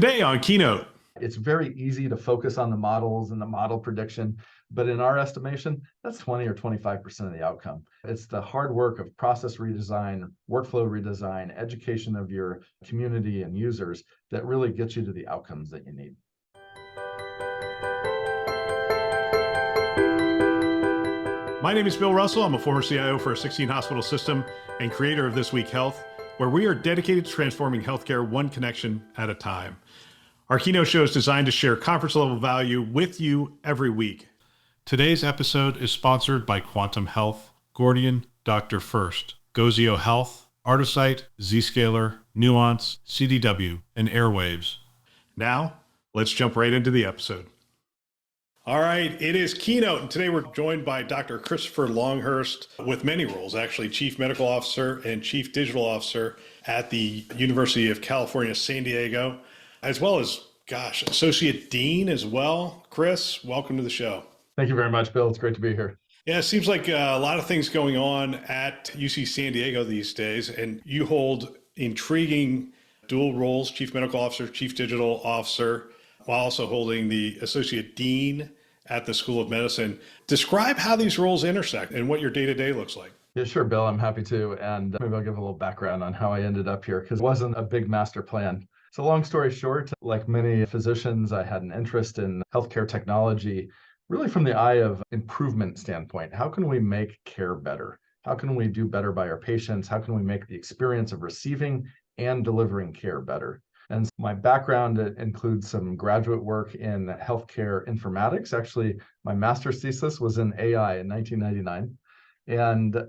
Today on Keynote. It's very easy to focus on the models and the model prediction, but in our estimation, that's 20 or 25% of the outcome. It's the hard work of process redesign, workflow redesign, education of your community and users that really gets you to the outcomes that you need. My name is Bill Russell. I'm a former CIO for a 16-hospital system and creator of This Week Health, where we are dedicated to transforming healthcare one connection at a time. Our Keynote show is designed to share conference-level value with you every week. Today's episode is sponsored by Quantum Health, Gordian, Dr. First, Gozio Health, Artisight, Zscaler, Nuance, CDW, and Airwaves. Now, let's jump right into the episode. All right, it is Keynote, and today we're joined by Dr. Christopher Longhurst with many roles, actually Chief Medical Officer and Chief Digital Officer at the University of California, San Diego, as well as, Associate Dean as well. Chris, welcome to the show. Thank you very much, Bill. It's great to be here. Yeah, it seems like a lot of things going on at UC San Diego these days, and you hold intriguing dual roles, Chief Medical Officer, Chief Digital Officer, while also holding the Associate Dean at the School of Medicine. Describe how these roles intersect and what your day-to-day looks like. Yeah, sure, Bill. I'm happy to. And maybe I'll give a little background on how I ended up here, because it wasn't a big master plan. So long story short, like many physicians, I had an interest in healthcare technology, really from the eye of improvement standpoint. How can we make care better? How can we do better by our patients? How can we make the experience of receiving and delivering care better? And my background includes some graduate work in healthcare informatics. Actually, my master's thesis was in AI in 1999. And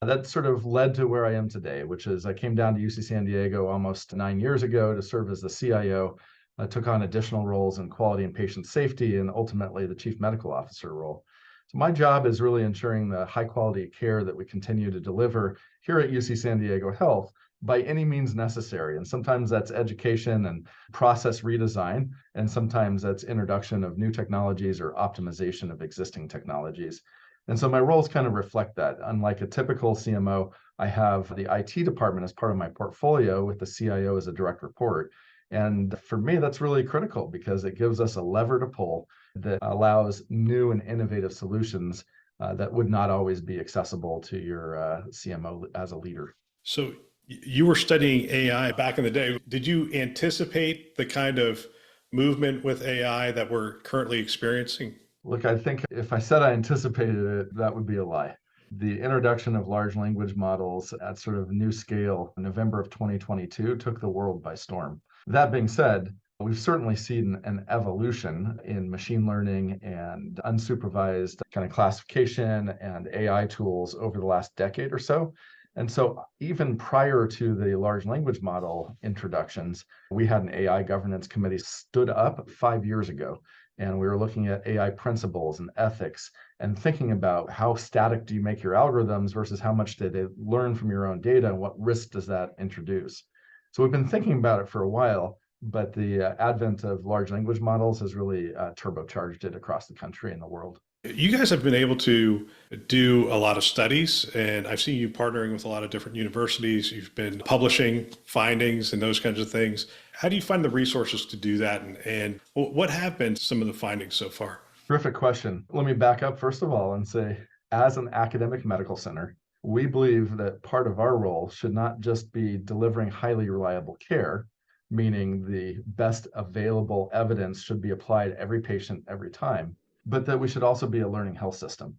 that sort of led to where I am today, which is I came down to UC San Diego almost 9 years ago to serve as the CIO. I took on additional roles in quality and patient safety and ultimately the Chief Medical Officer role. So my job is really ensuring the high quality care that we continue to deliver here at UC San Diego Health by any means necessary. And sometimes that's education and process redesign, and sometimes that's introduction of new technologies or optimization of existing technologies. And so my roles kind of reflect that. Unlike a typical CMO, I have the IT department as part of my portfolio with the CIO as a direct report. And for me, that's really critical because it gives us a lever to pull that allows new and innovative solutions that would not always be accessible to your CMO as a leader. So you were studying AI back in the day. Did you anticipate the kind of movement with AI that we're currently experiencing? Look, I think if I said I anticipated it, that would be a lie. The introduction of large language models at sort of new scale in November of 2022 took the world by storm. That being said, we've certainly seen an evolution in machine learning and unsupervised kind of classification and AI tools over the last decade or so. And so even prior to the large language model introductions, we had an AI governance committee stood up 5 years ago. And we were looking at AI principles and ethics and thinking about how static do you make your algorithms versus how much did they learn from your own data and what risk does that introduce? So we've been thinking about it for a while, but the advent of large language models has really turbocharged it across the country and the world. You guys have been able to do a lot of studies, and I've seen you partnering with a lot of different universities. You've been publishing findings and those kinds of things. How do you find the resources to do that? And what have been some of the findings so far? Terrific question. Let me back up first of all and say, as an academic medical center, we believe that part of our role should not just be delivering highly reliable care, meaning the best available evidence should be applied to every patient every time, but that we should also be a learning health system,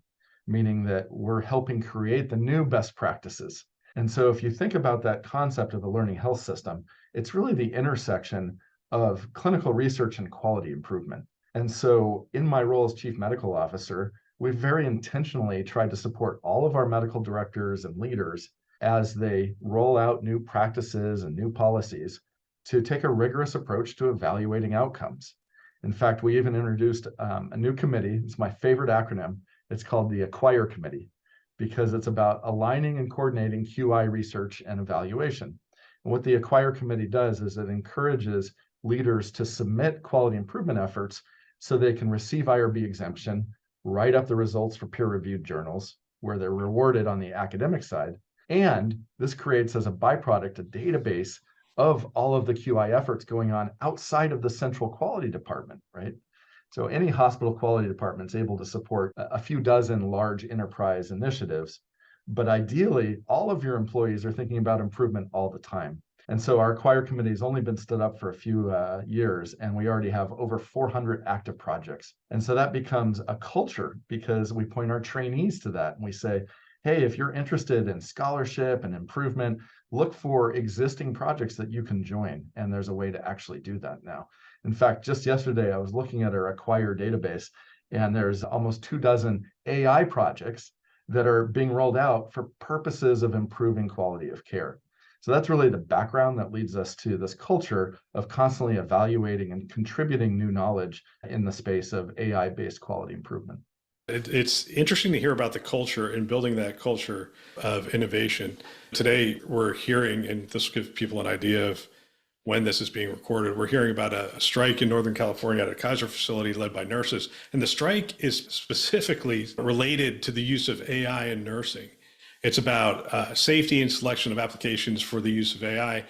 meaning that we're helping create the new best practices. And so if you think about that concept of the learning health system, it's really the intersection of clinical research and quality improvement. And so in my role as Chief Medical Officer, we've very intentionally tried to support all of our medical directors and leaders as they roll out new practices and new policies to take a rigorous approach to evaluating outcomes. In fact, we even introduced a new committee. It's my favorite acronym. It's called the Acquire Committee, because it's about aligning and coordinating QI research and evaluation. And what the Acquire Committee does is it encourages leaders to submit quality improvement efforts so they can receive IRB exemption, write up the results for peer-reviewed journals, where they're rewarded on the academic side. And this creates, as a byproduct, a database of all of the QI efforts going on outside of the central quality department, right? So any hospital quality department is able to support a few dozen large enterprise initiatives, but ideally, all of your employees are thinking about improvement all the time. And so our choir committee has only been stood up for a few years, and we already have over 400 active projects. And so that becomes a culture because we point our trainees to that and we say, hey, if you're interested in scholarship and improvement, look for existing projects that you can join. And there's a way to actually do that now. In fact, just yesterday, I was looking at our Acquire database, and there's almost 24 AI projects that are being rolled out for purposes of improving quality of care. So that's really the background that leads us to this culture of constantly evaluating and contributing new knowledge in the space of AI-based quality improvement. It's interesting to hear about the culture and building that culture of innovation. Today, we're hearing, and this gives people an idea of when this is being recorded, we're hearing about a strike in Northern California at a Kaiser facility led by nurses. And the strike is specifically related to the use of AI in nursing. It's about safety and selection of applications for the use of AI.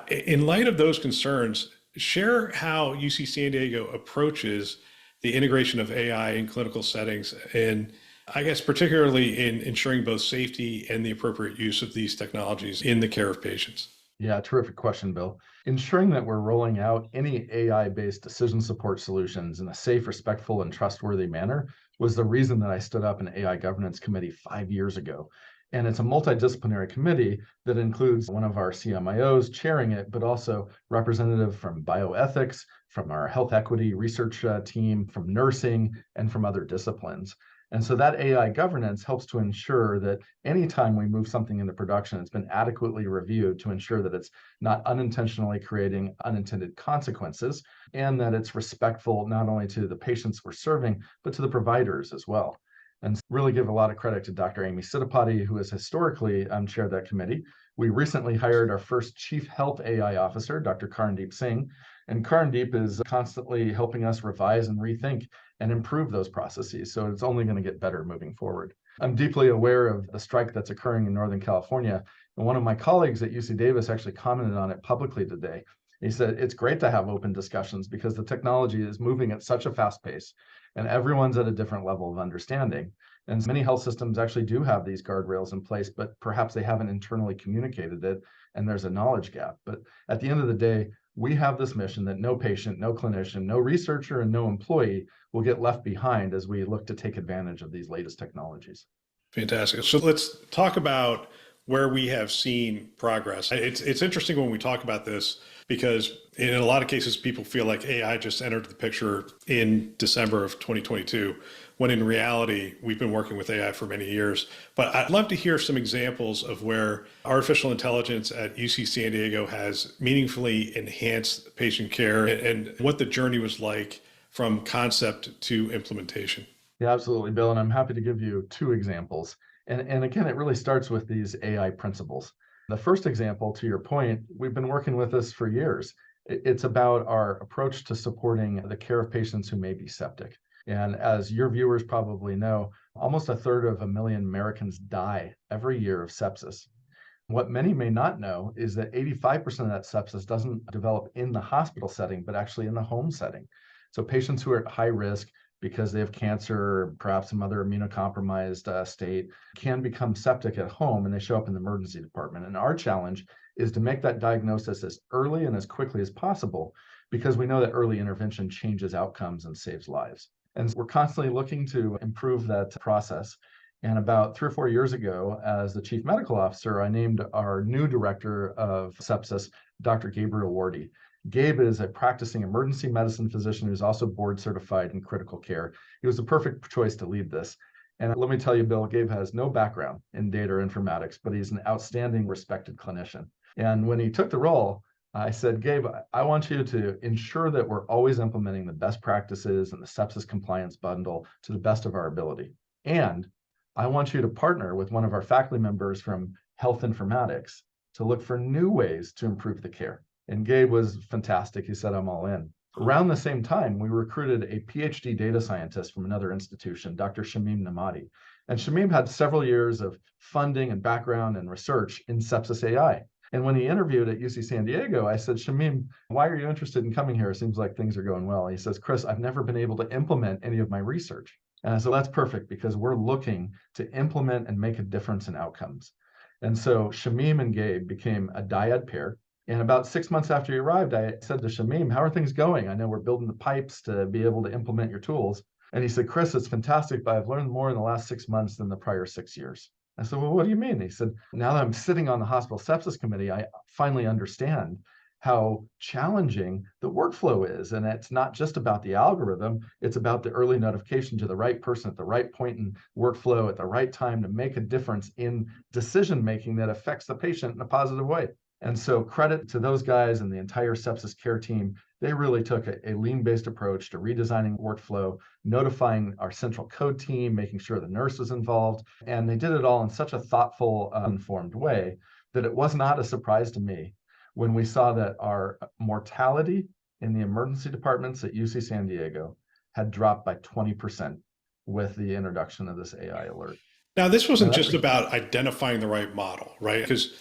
In light of those concerns, share how UC San Diego approaches the integration of AI in clinical settings, and I guess particularly in ensuring both safety and the appropriate use of these technologies in the care of patients. Yeah, terrific question, Bill. Ensuring that we're rolling out any AI-based decision support solutions in a safe, respectful, and trustworthy manner was the reason that I stood up an AI governance committee 5 years ago. And it's a multidisciplinary committee that includes one of our CMIOs chairing it, but also representative from bioethics, from our health equity research team, from nursing, and from other disciplines. And so that AI governance helps to ensure that anytime we move something into production, it's been adequately reviewed to ensure that it's not unintentionally creating unintended consequences, and that it's respectful not only to the patients we're serving, but to the providers as well. And really give a lot of credit to Dr. Amy Siddipati, who has historically chaired that committee. We recently hired our first Chief Health AI Officer, Dr. Karandeep Singh, and Karandeep is constantly helping us revise and rethink and improve those processes. So it's only going to get better moving forward. I'm deeply aware of the strike that's occurring in Northern California. And one of my colleagues at UC Davis actually commented on it publicly today. He said, it's great to have open discussions because the technology is moving at such a fast pace and everyone's at a different level of understanding. And many health systems actually do have these guardrails in place, but perhaps they haven't internally communicated it and there's a knowledge gap. But at the end of the day, we have this mission that no patient, no clinician, no researcher, and no employee will get left behind as we look to take advantage of these latest technologies. Fantastic. So let's talk about where we have seen progress. It's interesting when we talk about this because in a lot of cases, people feel like AI just entered the picture in December of 2022, when in reality, we've been working with AI for many years. But I'd love to hear some examples of where artificial intelligence at UC San Diego has meaningfully enhanced patient care and what the journey was like from concept to implementation. Yeah, absolutely, Bill. And I'm happy to give you two examples. And again, it really starts with these AI principles. The first example, to your point, we've been working with this for years. It's about our approach to supporting the care of patients who may be septic. And as your viewers probably know, almost 1/3 of a million Americans die every year of sepsis. What many may not know is that 85% of that sepsis doesn't develop in the hospital setting, but actually in the home setting. So patients who are at high risk because they have cancer or perhaps some other immunocompromised state can become septic at home and they show up in the emergency department. And our challenge is to make that diagnosis as early and as quickly as possible because we know that early intervention changes outcomes and saves lives. And we're constantly looking to improve that process. And about 3 or 4 years ago, as the chief medical officer, I named our new director of sepsis, Dr. Gabriel Wardy. Gabe is a practicing emergency medicine physician who's also board certified in critical care. He was the perfect choice to lead this. And let me tell you, Bill, Gabe has no background in data or informatics, but he's an outstanding, respected clinician. And when he took the role, I said, Gabe, I want you to ensure that we're always implementing the best practices and the sepsis compliance bundle to the best of our ability. And I want you to partner with one of our faculty members from health informatics to look for new ways to improve the care. And Gabe was fantastic. He said, I'm all in. Around the same time, we recruited a PhD data scientist from another institution, Dr. Shamim Namadi. And Shamim had several years of funding and background and research in sepsis AI. And when he interviewed at UC San Diego, I said, Shamim, why are you interested in coming here? It seems like things are going well. He says, Chris, I've never been able to implement any of my research. And so that's perfect because we're looking to implement and make a difference in outcomes. And so Shamim and Gabe became a dyad pair. And about 6 months after he arrived, I said to Shamim, how are things going? I know we're building the pipes to be able to implement your tools. And he said, Chris, it's fantastic, but I've learned more in the last 6 months than the prior 6 years. I said, well, what do you mean? He said, now that I'm sitting on the hospital sepsis committee, I finally understand how challenging the workflow is. And it's not just about the algorithm, it's about the early notification to the right person at the right point in workflow at the right time to make a difference in decision making that affects the patient in a positive way. And so credit to those guys and the entire sepsis care team. They really took a lean-based approach to redesigning workflow, notifying our central code team, making sure the nurse was involved. And they did it all in such a thoughtful, informed way that it was not a surprise to me when we saw that our mortality in the emergency departments at UC San Diego had dropped by 20% with the introduction of this AI alert. Now, this wasn't just about identifying the right model, right? Because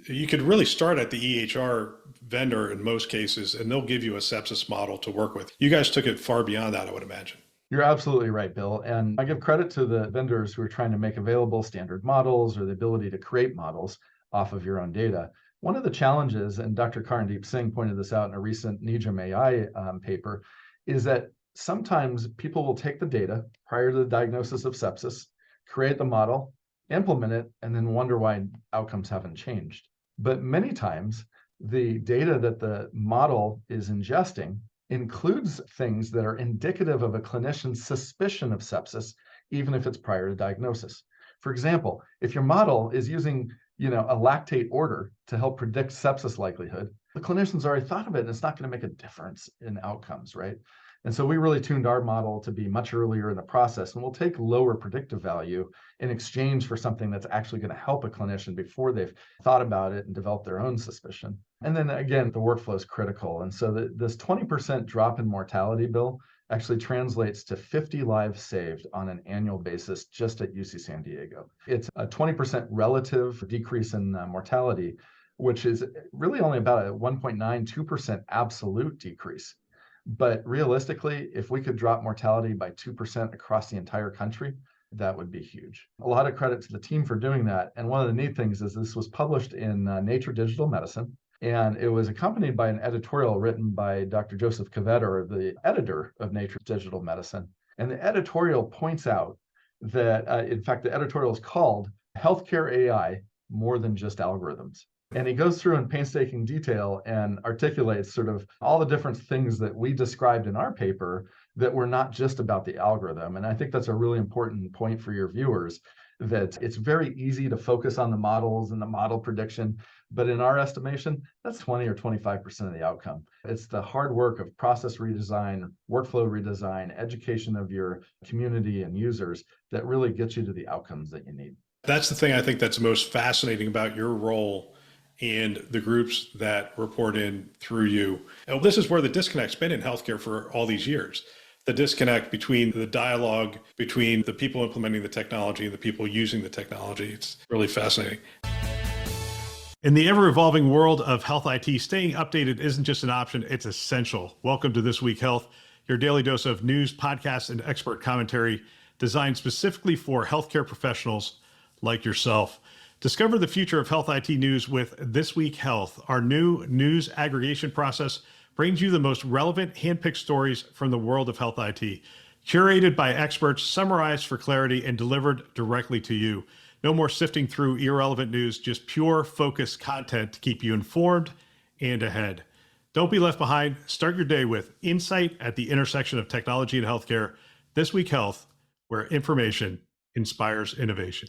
you could really start at the EHR vendor in most cases, and they'll give you a sepsis model to work with. You guys took it far beyond that, I would imagine. You're absolutely right, Bill. And I give credit to the vendors who are trying to make available standard models or the ability to create models off of your own data. One of the challenges, and Dr. Karandeep Singh pointed this out in a recent NEJM AI paper, is that sometimes people will take the data prior to the diagnosis of sepsis, create the model, implement it, and then wonder why outcomes haven't changed. But many times, the data that the model is ingesting includes things that are indicative of a clinician's suspicion of sepsis, even if it's prior to diagnosis. For example, if your model is using a lactate order to help predict sepsis likelihood, the clinician's already thought of it and it's not going to make a difference in outcomes, right? And so we really tuned our model to be much earlier in the process, and we'll take lower predictive value in exchange for something that's actually going to help a clinician before they've thought about it and developed their own suspicion. And then again, the workflow is critical. And so this 20% drop in mortality, Bill, actually translates to 50 lives saved on an annual basis just at UC San Diego. It's a 20% relative decrease in mortality, which is really only about a 1.92% absolute decrease. But realistically, if we could drop mortality by 2% across the entire country, that would be huge. A lot of credit to the team for doing that. And one of the neat things is this was published in Nature Digital Medicine, and it was accompanied by an editorial written by Dr. Joseph Kvetter, the editor of Nature Digital Medicine. And the editorial points out that, in fact, the editorial is called Healthcare AI More Than Just Algorithms. And he goes through in painstaking detail and articulates sort of all the different things that we described in our paper that were not just about the algorithm. And I think that's a really important point for your viewers, that it's very easy to focus on the models and the model prediction. But in our estimation, that's 20 or 25% of the outcome. It's the hard work of process redesign, workflow redesign, education of your community and users that really gets you to the outcomes that you need. That's the thing I think that's most fascinating about your role and the groups that report in through you. And this is where the disconnect's been in healthcare for all these years. The disconnect between the dialogue between the people implementing the technology and the people using the technology. It's really fascinating. In the ever-evolving world of health IT, staying updated isn't just an option, it's essential. Welcome to This Week Health, your daily dose of news, podcasts, and expert commentary designed specifically for healthcare professionals like yourself. Discover the future of health IT news with This Week Health. Our new news aggregation process brings you the most relevant handpicked stories from the world of health IT, curated by experts, summarized for clarity, and delivered directly to you. No more sifting through irrelevant news, just pure focused content to keep you informed and ahead. Don't be left behind. Start your day with insight at the intersection of technology and healthcare. This Week Health, where information inspires innovation.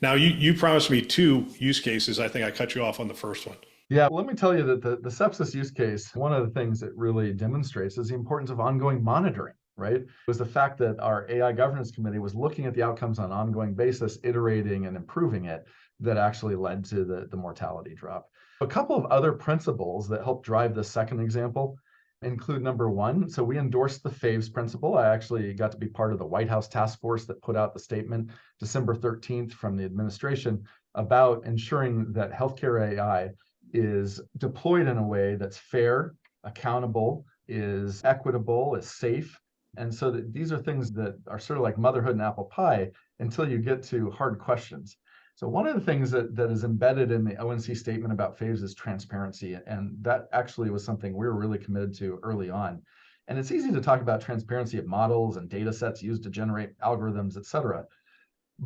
Now, you promised me 2 use cases. I think I cut you off on the first one. Yeah, let me tell you that the sepsis use case, one of the things it really demonstrates is the importance of ongoing monitoring, right? It was the fact that our AI governance committee was looking at the outcomes on an ongoing basis, iterating and improving it, that actually led to the mortality drop. A couple of other principles that help drive the second example include number 1. So we endorsed the FAVES principle. I actually got to be part of the White House task force that put out the statement December 13th from the administration about ensuring that healthcare AI is deployed in a way that's fair, accountable, is equitable, is safe. And so that these are things that are sort of like motherhood and apple pie until you get to hard questions. So one of the things that is embedded in the ONC statement about FAVES is transparency. And that actually was something we were really committed to early on. And it's easy to talk about transparency of models and data sets used to generate algorithms, et cetera.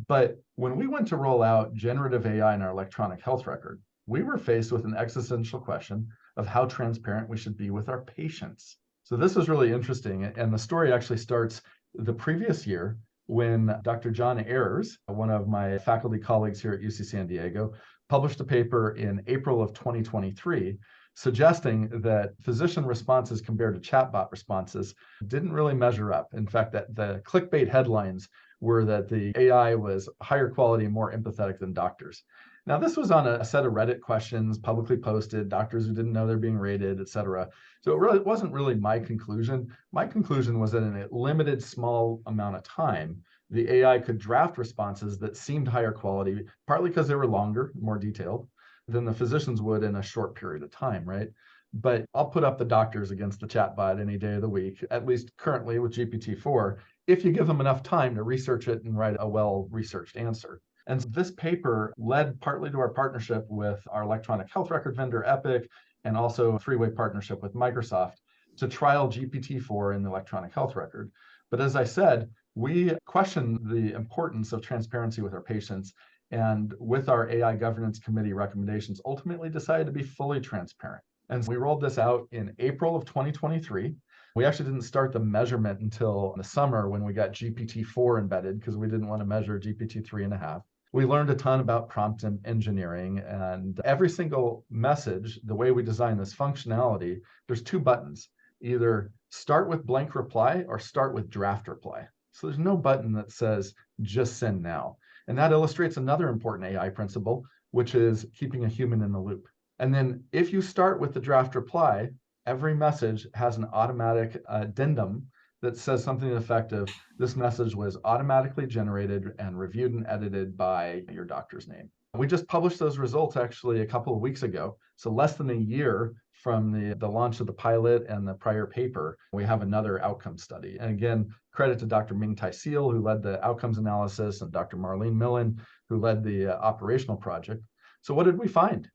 But when we went to roll out generative AI in our electronic health record, we were faced with an existential question of how transparent we should be with our patients. So this was really interesting. And the story actually starts the previous year when Dr. John Ayers, one of my faculty colleagues here at UC San Diego, published a paper in April of 2023 suggesting that physician responses compared to chatbot responses didn't really measure up. In fact, that the clickbait headlines were that the AI was higher quality and more empathetic than doctors. Now, this was on a set of Reddit questions publicly posted, doctors who didn't know they're being rated, et cetera. So it wasn't really my conclusion. My conclusion was that in a limited, small amount of time, the AI could draft responses that seemed higher quality, partly because they were longer, more detailed, than the physicians would in a short period of time, right? But I'll put up the doctors against the chatbot any day of the week, at least currently with GPT-4, if you give them enough time to research it and write a well-researched answer. And so this paper led partly to our partnership with our electronic health record vendor, Epic, and also a three-way partnership with Microsoft to trial GPT-4 in the electronic health record. But as I said, we questioned the importance of transparency with our patients, and with our AI governance committee recommendations, ultimately decided to be fully transparent. And so we rolled this out in April of 2023. We actually didn't start the measurement until the summer when we got GPT-4 embedded because we didn't want to measure GPT-3.5. We learned a ton about prompt engineering, and every single message, the way we design this functionality, there's two buttons, either start with blank reply or start with draft reply. So there's no button that says just send now. And that illustrates another important AI principle, which is keeping a human in the loop. And then if you start with the draft reply, every message has an automatic addendum that says something to the effect of, this message was automatically generated and reviewed and edited by your doctor's name. We just published those results actually a couple of weeks ago. So less than a year from the launch of the pilot and the prior paper, we have another outcome study. And again, credit to Dr. Ming-Tai Seal, who led the outcomes analysis, and Dr. Marlene Millen, who led the operational project. So what did we find?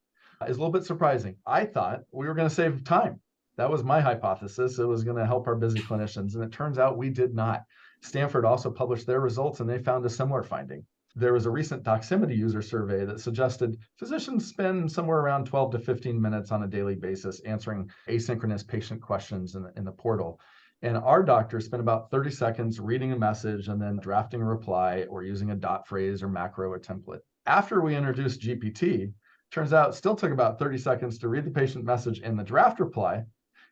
It's a little bit surprising. I thought we were going to save time. That was my hypothesis. It was going to help our busy clinicians, and it turns out we did not. Stanford also published their results, and they found a similar finding. There was a recent Doximity user survey that suggested physicians spend somewhere around 12 to 15 minutes on a daily basis answering asynchronous patient questions in the portal. And our doctors spend about 30 seconds reading a message and then drafting a reply or using a dot phrase or macro or template. After we introduced GPT, turns out it still took about 30 seconds to read the patient message and the draft reply,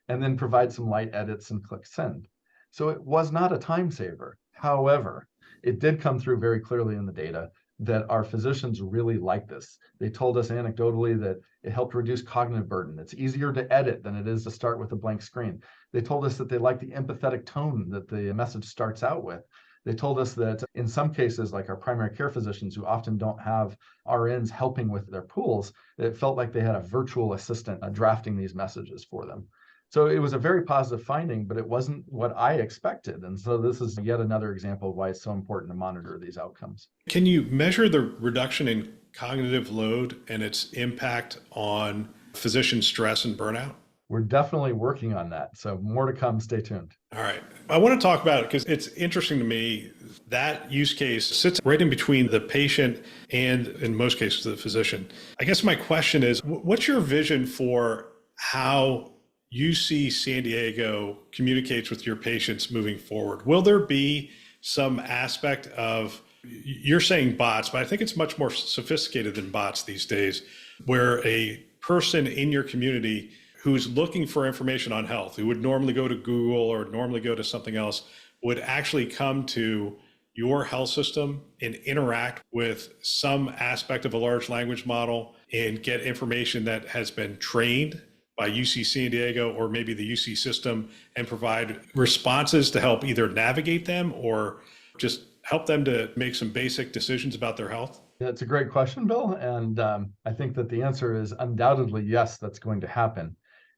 and then provide some light edits and click send. So it was not a time saver. However, it did come through very clearly in the data that our physicians really like this. They told us anecdotally that it helped reduce cognitive burden. It's easier to edit than it is to start with a blank screen. They told us that they like the empathetic tone that the message starts out with. They told us that in some cases, like our primary care physicians who often don't have RNs helping with their pools, it felt like they had a virtual assistant drafting these messages for them. So it was a very positive finding, but it wasn't what I expected. And so this is yet another example of why it's so important to monitor these outcomes. Can you measure the reduction in cognitive load and its impact on physician stress and burnout? We're definitely working on that. So more to come. Stay tuned. All right. I want to talk about it because it's interesting to me. That use case sits right in between the patient and, in most cases, the physician. I guess my question is, what's your vision for how UC San Diego communicates with your patients moving forward? Will there be some aspect of, you're saying bots, but I think it's much more sophisticated than bots these days, where a person in your community who's looking for information on health, who would normally go to Google or normally go to something else, would actually come to your health system and interact with some aspect of a large language model and get information that has been trained by UC San Diego or maybe the UC system, and provide responses to help either navigate them or just help them to make some basic decisions about their health? It's a great question, Bill. And I think that the answer is undoubtedly yes, that's going to happen.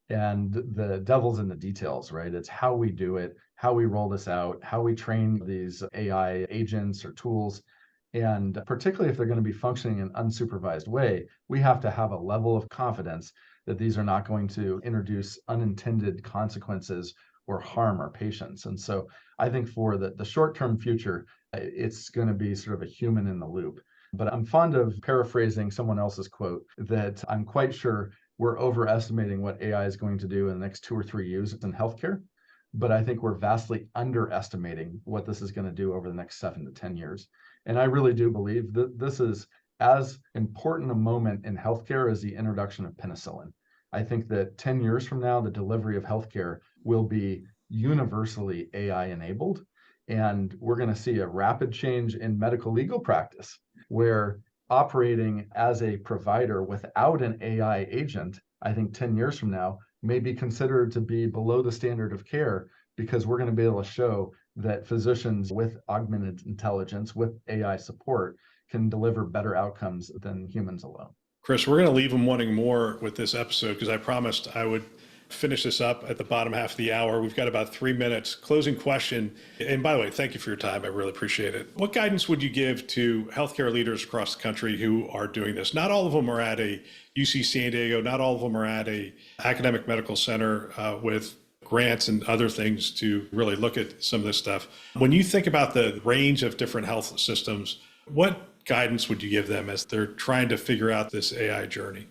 And the devil's in the details, right? It's how we do it, how we roll this out, how we train these AI agents or tools. And particularly if they're going to be functioning in an unsupervised way, we have to have a level of confidence that these are not going to introduce unintended consequences or harm our patients. And so I think for the short-term future, it's going to be sort of a human in the loop. But I'm fond of paraphrasing someone else's quote that I'm quite sure we're overestimating what AI is going to do in the next 2 or 3 years in healthcare. But I think we're vastly underestimating what this is going to do over the next 7 to 10 years. And I really do believe that this is as important a moment in healthcare as the introduction of penicillin. I think that 10 years from now, the delivery of healthcare will be universally AI enabled. And we're going to see a rapid change in medical legal practice where operating as a provider without an AI agent, I think 10 years from now, may be considered to be below the standard of care because we're going to be able to show that physicians with augmented intelligence, with AI support, can deliver better outcomes than humans alone. Chris, we're going to leave them wanting more with this episode because I promised I would finish this up at the bottom half of the hour. We've got about 3 minutes. Closing question. And by the way, thank you for your time. I really appreciate it. What guidance would you give to healthcare leaders across the country who are doing this? Not all of them are at a UC San Diego. Not all of them are at a academic medical center with grants and other things to really look at some of this stuff. When you think about the range of different health systems, what guidance would you give them as they're trying to figure out this AI journey?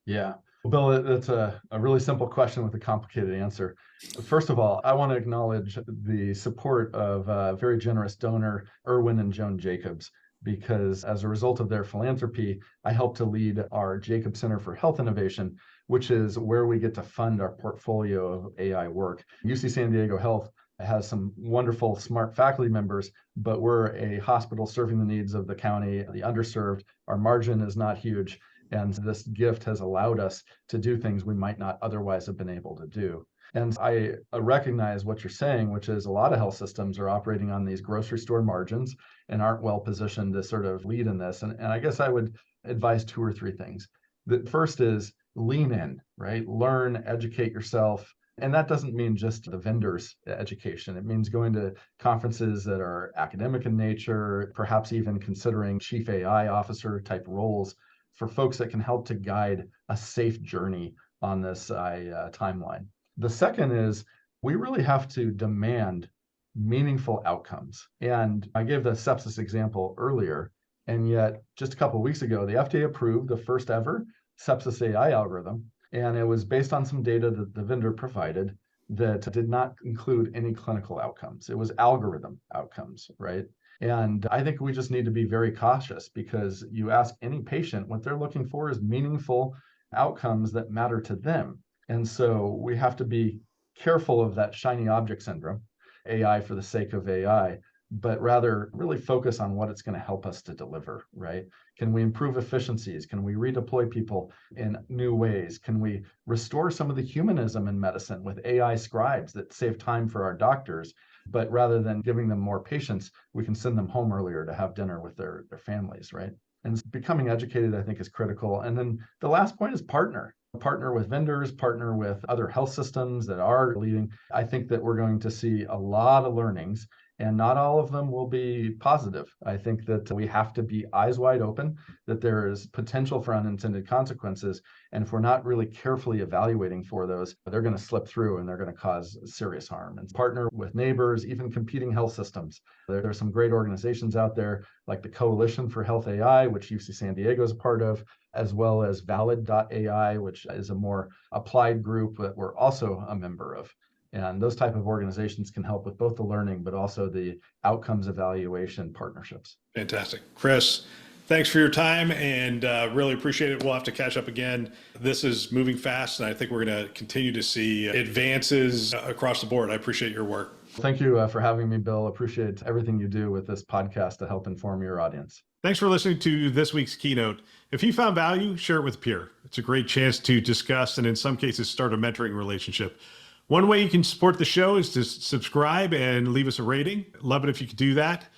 Yeah. Well, Bill, that's a really simple question with a complicated answer. First of all, I want to acknowledge the support of a very generous donor, Erwin and Joan Jacobs, because as a result of their philanthropy, I helped to lead our Jacobs Center for Health Innovation, which is where we get to fund our portfolio of AI work. UC San Diego Health has some wonderful, smart faculty members, but we're a hospital serving the needs of the county, the underserved. Our margin is not huge. And this gift has allowed us to do things we might not otherwise have been able to do. And I recognize what you're saying, which is a lot of health systems are operating on these grocery store margins and aren't well positioned to sort of lead in this. And I guess I would advise 2 or 3 things. The first is lean in, right? Learn, educate yourself. And that doesn't mean just the vendors' education. It means going to conferences that are academic in nature, perhaps even considering chief AI officer type roles for folks that can help to guide a safe journey on this timeline. The second is we really have to demand meaningful outcomes. And I gave the sepsis example earlier, and yet just a couple of weeks ago, the FDA approved the first ever sepsis AI algorithm, and it was based on some data that the vendor provided that did not include any clinical outcomes. It was algorithm outcomes, right? And I think we just need to be very cautious because you ask any patient, what they're looking for is meaningful outcomes that matter to them. And so we have to be careful of that shiny object syndrome, AI for the sake of AI, but rather really focus on what it's going to help us to deliver, right? Can we improve efficiencies? Can we redeploy people in new ways? Can we restore some of the humanism in medicine with AI scribes that save time for our doctors? But rather than giving them more patients, we can send them home earlier to have dinner with their families, right? And becoming educated, I think, is critical. And then the last point is partner with vendors, partner with other health systems that are leading. I think that we're going to see a lot of learnings, and not all of them will be positive. I think that we have to be eyes wide open, that there is potential for unintended consequences. And if we're not really carefully evaluating for those, they're going to slip through and they're going to cause serious harm. And partner with neighbors, even competing health systems. There are some great organizations out there like the Coalition for Health AI, which UC San Diego is a part of, as well as Valid.ai, which is a more applied group that we're also a member of. And those type of organizations can help with both the learning, but also the outcomes evaluation partnerships. Fantastic. Chris, thanks for your time and really appreciate it. We'll have to catch up again. This is moving fast, and I think we're going to continue to see advances across the board. I appreciate your work. Thank you for having me, Bill. Appreciate everything you do with this podcast to help inform your audience. Thanks for listening to this week's Keynote. If you found value, share it with a peer. It's a great chance to discuss and in some cases start a mentoring relationship. One way you can support the show is to subscribe and leave us a rating. Love it if you could do that.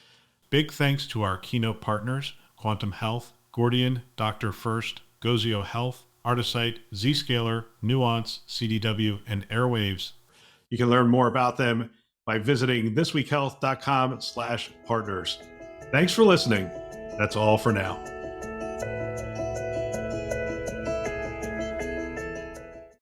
Big thanks to our Keynote partners, Quantum Health, Gordian, Dr. First, Gozio Health, Artisite, Zscaler, Nuance, CDW, and Airwaves. You can learn more about them by visiting thisweekhealth.com/partners. Thanks for listening. That's all for now.